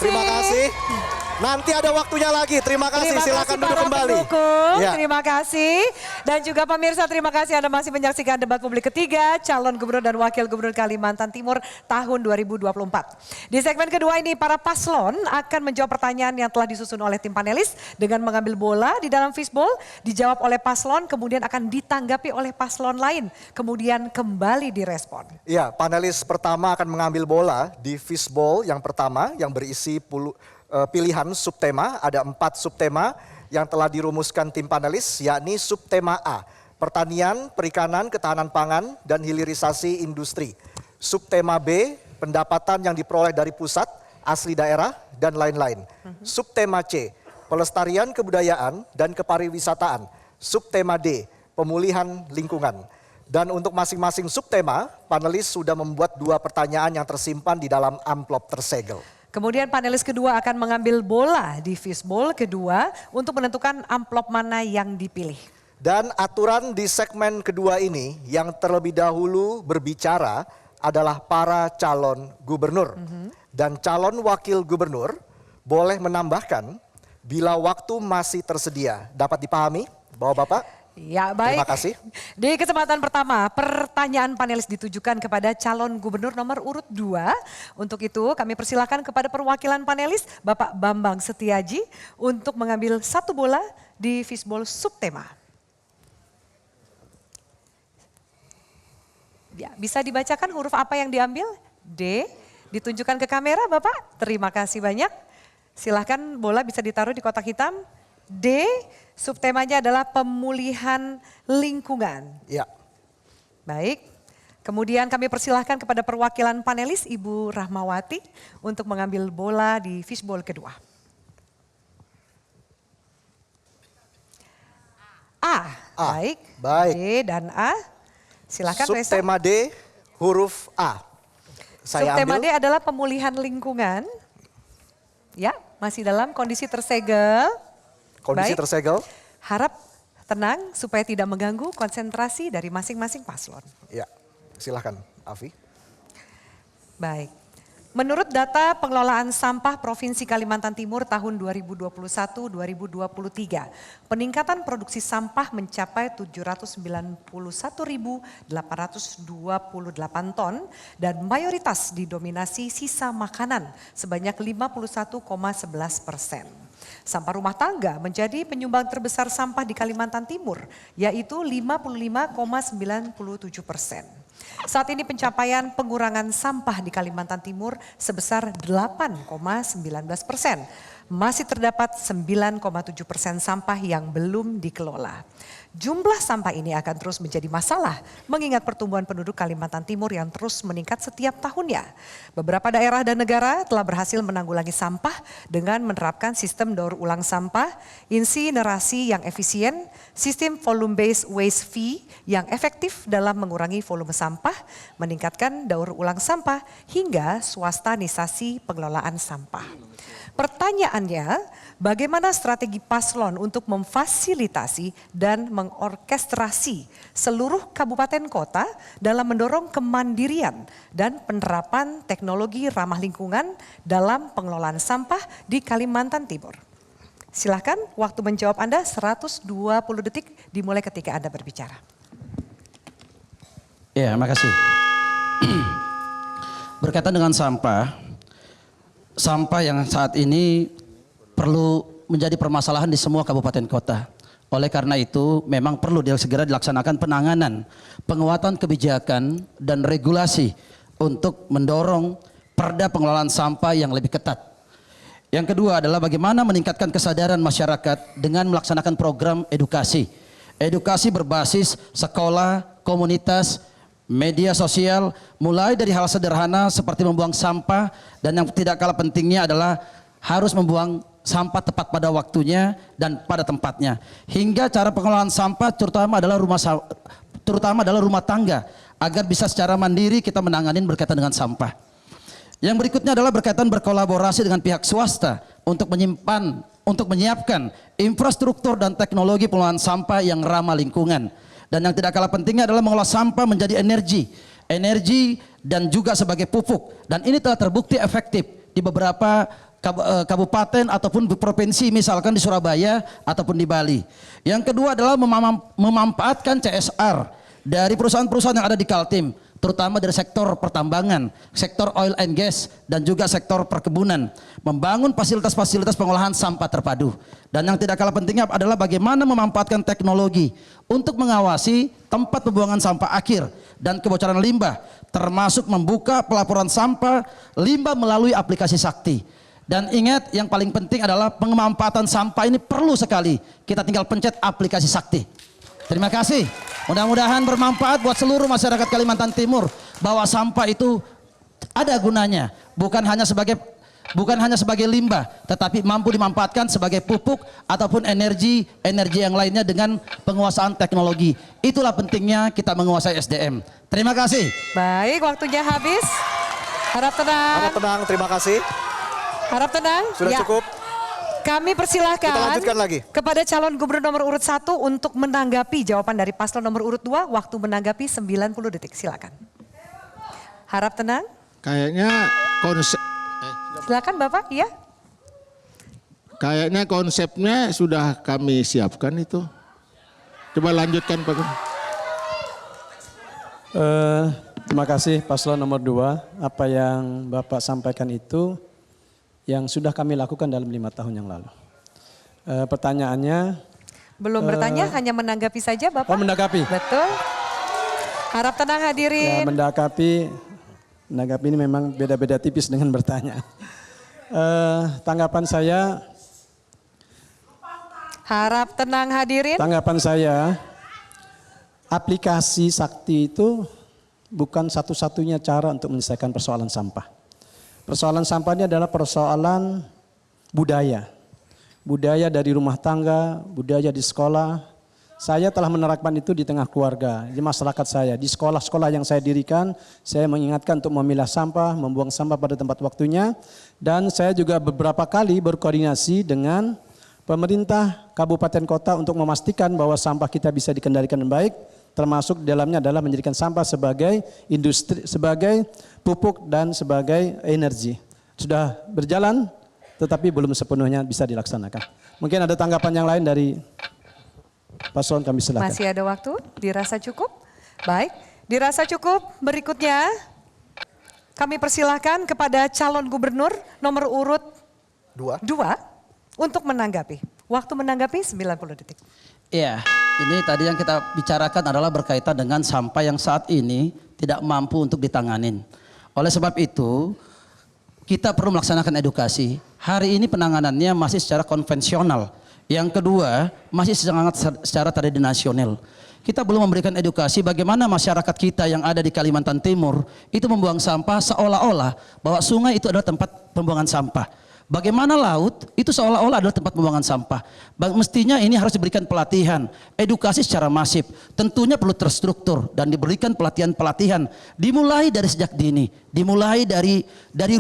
Terima kasih. Nanti ada waktunya lagi. Terima kasih. Silakan duduk kembali. Ya. Terima kasih. Dan juga pemirsa, terima kasih Anda masih menyaksikan debat publik ketiga calon gubernur dan wakil gubernur Kalimantan Timur tahun 2024. Di segmen kedua ini para paslon akan menjawab pertanyaan yang telah disusun oleh tim panelis dengan mengambil bola di dalam fishbowl, dijawab oleh paslon, kemudian akan ditanggapi oleh paslon lain, kemudian kembali direspon. Ya, panelis pertama akan mengambil bola di fishbowl yang pertama yang berisi pilihan subtema, ada 4 subtema yang telah dirumuskan tim panelis, yakni subtema A, pertanian, perikanan, ketahanan pangan, dan hilirisasi industri. Subtema B, pendapatan yang diperoleh dari pusat, asli daerah, dan lain-lain. Subtema C, pelestarian kebudayaan dan kepariwisataan. Subtema D, pemulihan lingkungan. Dan untuk masing-masing subtema, panelis sudah membuat 2 pertanyaan yang tersimpan di dalam amplop tersegel. Kemudian panelis kedua akan mengambil bola di fishbowl kedua untuk menentukan amplop mana yang dipilih. Dan aturan di segmen kedua ini yang terlebih dahulu berbicara adalah para calon gubernur. Dan calon wakil gubernur boleh menambahkan bila waktu masih tersedia. Dapat dipahami, Bapak-Bapak? Ya, baik. Terima kasih. Di kesempatan pertama, pertanyaan panelis ditujukan kepada calon gubernur nomor urut 2. Untuk itu kami persilakan kepada perwakilan panelis Bapak Bambang Setiaji untuk mengambil 1 bola di fishbowl subtema. Ya, bisa dibacakan huruf apa yang diambil? D. Ditunjukkan ke kamera Bapak. Terima kasih banyak. Silahkan bola bisa ditaruh di kotak hitam. D, subtemanya adalah pemulihan lingkungan. Ya. Baik, kemudian kami persilahkan kepada perwakilan panelis Ibu Rahmawati untuk mengambil bola di fishbowl kedua. A. Baik. Baik. D dan A. Silakan Reza. Subtema D, huruf A. Saya Subtema ambil. D adalah pemulihan lingkungan. Ya, masih dalam kondisi tersegel. Kondisi Baik. tersegel. Harap tenang supaya tidak mengganggu konsentrasi dari masing-masing paslon. Ya, silahkan Afi. Baik. Menurut data pengelolaan sampah Provinsi Kalimantan Timur tahun 2021-2023, peningkatan produksi sampah mencapai 791.828 ton dan mayoritas didominasi sisa makanan sebanyak 51,11%. Sampah rumah tangga menjadi penyumbang terbesar sampah di Kalimantan Timur, yaitu 55,97%. Saat ini pencapaian pengurangan sampah di Kalimantan Timur sebesar 8,19%. Masih terdapat 9,7% sampah yang belum dikelola. Jumlah sampah ini akan terus menjadi masalah mengingat pertumbuhan penduduk Kalimantan Timur yang terus meningkat setiap tahunnya. Beberapa daerah dan negara telah berhasil menanggulangi sampah dengan menerapkan sistem daur ulang sampah, insinerasi yang efisien, sistem volume based waste fee yang efektif dalam mengurangi volume sampah, meningkatkan daur ulang sampah hingga swastanisasi pengelolaan sampah. Pertanyaannya, bagaimana strategi paslon untuk memfasilitasi dan mengorkestrasi seluruh kabupaten kota dalam mendorong kemandirian dan penerapan teknologi ramah lingkungan dalam pengelolaan sampah di Kalimantan Timur? Silakan, waktu menjawab Anda 120 detik dimulai ketika Anda berbicara. Ya, makasih. Berkaitan dengan sampah yang saat ini perlu menjadi permasalahan di semua kabupaten kota. Oleh karena itu memang perlu segera dilaksanakan penanganan, penguatan kebijakan dan regulasi untuk mendorong perda pengelolaan sampah yang lebih ketat. Yang kedua adalah bagaimana meningkatkan kesadaran masyarakat dengan melaksanakan program edukasi. Edukasi berbasis sekolah, komunitas, media sosial, mulai dari hal sederhana seperti membuang sampah, dan yang tidak kalah pentingnya adalah harus membuang sampah tepat pada waktunya dan pada tempatnya. Hingga cara pengelolaan sampah terutama adalah rumah tangga, agar bisa secara mandiri kita menangani berkaitan dengan sampah. Yang berikutnya adalah berkaitan berkolaborasi dengan pihak swasta untuk menyiapkan infrastruktur dan teknologi pengelolaan sampah yang ramah lingkungan. Dan yang tidak kalah pentingnya adalah mengolah sampah menjadi energi dan juga sebagai pupuk. Dan ini telah terbukti efektif di beberapa kabupaten ataupun provinsi, misalkan di Surabaya ataupun di Bali. Yang kedua adalah memanfaatkan CSR dari perusahaan-perusahaan yang ada di Kaltim, terutama dari sektor pertambangan, sektor oil and gas, dan juga sektor perkebunan. Membangun fasilitas-fasilitas pengolahan sampah terpadu. Dan yang tidak kalah pentingnya adalah bagaimana memanfaatkan teknologi untuk mengawasi tempat pembuangan sampah akhir dan kebocoran limbah, termasuk membuka pelaporan sampah limbah melalui aplikasi Sakti. Dan ingat, yang paling penting adalah pemanfaatan sampah ini perlu sekali. Kita tinggal pencet aplikasi Sakti. Terima kasih. Mudah-mudahan bermanfaat buat seluruh masyarakat Kalimantan Timur, bahwa sampah itu ada gunanya, bukan hanya sebagai limbah, tetapi mampu dimanfaatkan sebagai pupuk ataupun energi yang lainnya dengan penguasaan teknologi. Itulah pentingnya kita menguasai SDM. Terima kasih. Baik, waktunya habis. Harap tenang. Harap tenang, terima kasih. Harap tenang. Sudah Ya. cukup. Kami persilahkan Kita lanjutkan lagi. kepada calon gubernur nomor urut 1 untuk menanggapi jawaban dari paslon nomor urut 2. Waktu menanggapi 90 detik. Silakan. Harap tenang. Kayaknya Silakan Bapak. Iya. kayaknya konsepnya sudah kami siapkan itu. Coba lanjutkan Pak. Terima kasih paslon nomor 2. Apa yang Bapak sampaikan itu yang sudah kami lakukan dalam 5 tahun yang lalu. Pertanyaannya. Belum bertanya, hanya menanggapi saja Bapak. Oh, menanggapi. Betul. Harap tenang Ya, hadirin. menanggapi ini memang beda-beda tipis dengan bertanya. Tanggapan saya. Harap tenang hadirin. Tanggapan saya, aplikasi Sakti itu bukan satu-satunya cara untuk menyelesaikan persoalan sampah. Persoalan sampah ini adalah persoalan budaya. Budaya dari rumah tangga, budaya di sekolah. Saya telah menerapkan itu di tengah keluarga, di masyarakat saya. Di sekolah-sekolah yang saya dirikan, saya mengingatkan untuk memilah sampah, membuang sampah pada tempat waktunya. Dan saya juga beberapa kali berkoordinasi dengan pemerintah kabupaten kota untuk memastikan bahwa sampah kita bisa dikendalikan dengan baik, termasuk di dalamnya adalah menjadikan sampah sebagai industri, sebagai pupuk dan sebagai energi. Sudah berjalan tetapi belum sepenuhnya bisa dilaksanakan. Mungkin ada tanggapan yang lain dari paslon, kami silakan. Masih ada waktu? Dirasa cukup? Baik, dirasa cukup. Berikutnya kami persilahkan kepada calon gubernur nomor urut 2 untuk menanggapi. Waktu menanggapi 90 detik. Iya, ini tadi yang kita bicarakan adalah berkaitan dengan sampah yang saat ini tidak mampu untuk ditanganin. Oleh sebab itu, kita perlu melaksanakan edukasi. Hari ini penanganannya masih secara konvensional. Yang kedua, masih sangat secara tradisional. Kita belum memberikan edukasi bagaimana masyarakat kita yang ada di Kalimantan Timur itu membuang sampah seolah-olah bahwa sungai itu adalah tempat pembuangan sampah. Bagaimana laut itu seolah-olah adalah tempat pembuangan sampah. Mestinya ini harus diberikan pelatihan, edukasi secara masif. Tentunya perlu terstruktur dan diberikan pelatihan-pelatihan. Dimulai dari sejak dini, dimulai dari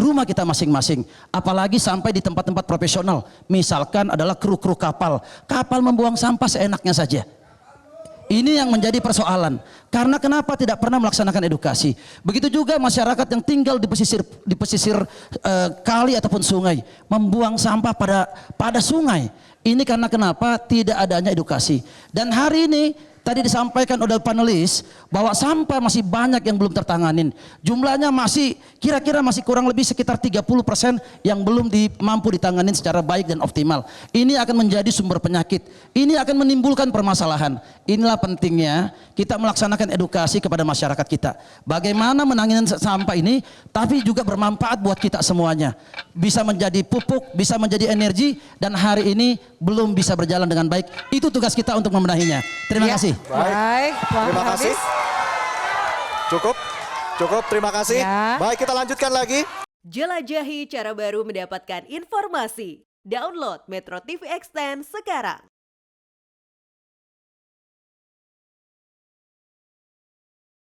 rumah kita masing-masing. Apalagi sampai di tempat-tempat profesional. Misalkan adalah kru-kru kapal. Kapal membuang sampah seenaknya saja. Ini yang menjadi persoalan. Karena kenapa tidak pernah melaksanakan edukasi. Begitu juga masyarakat yang tinggal di pesisir kali ataupun sungai, membuang sampah pada sungai. Ini karena kenapa tidak adanya edukasi. Dan hari ini tadi disampaikan oleh panelis bahwa sampah masih banyak yang belum tertanganin. Jumlahnya masih kira-kira masih kurang lebih sekitar 30% yang belum mampu ditanganin secara baik dan optimal. Ini akan menjadi sumber penyakit. Ini akan menimbulkan permasalahan. Inilah pentingnya kita melaksanakan edukasi kepada masyarakat kita. Bagaimana menangani sampah ini tapi juga bermanfaat buat kita semuanya. Bisa menjadi pupuk, bisa menjadi energi, dan hari ini belum bisa berjalan dengan baik. Itu tugas kita untuk membenahinya. Terima Ya. kasih. Baik, waktu Terima kasih. habis. Cukup, terima kasih. Ya. Baik, kita lanjutkan lagi. Jelajahi cara baru mendapatkan informasi. Download Metro TV Extend sekarang.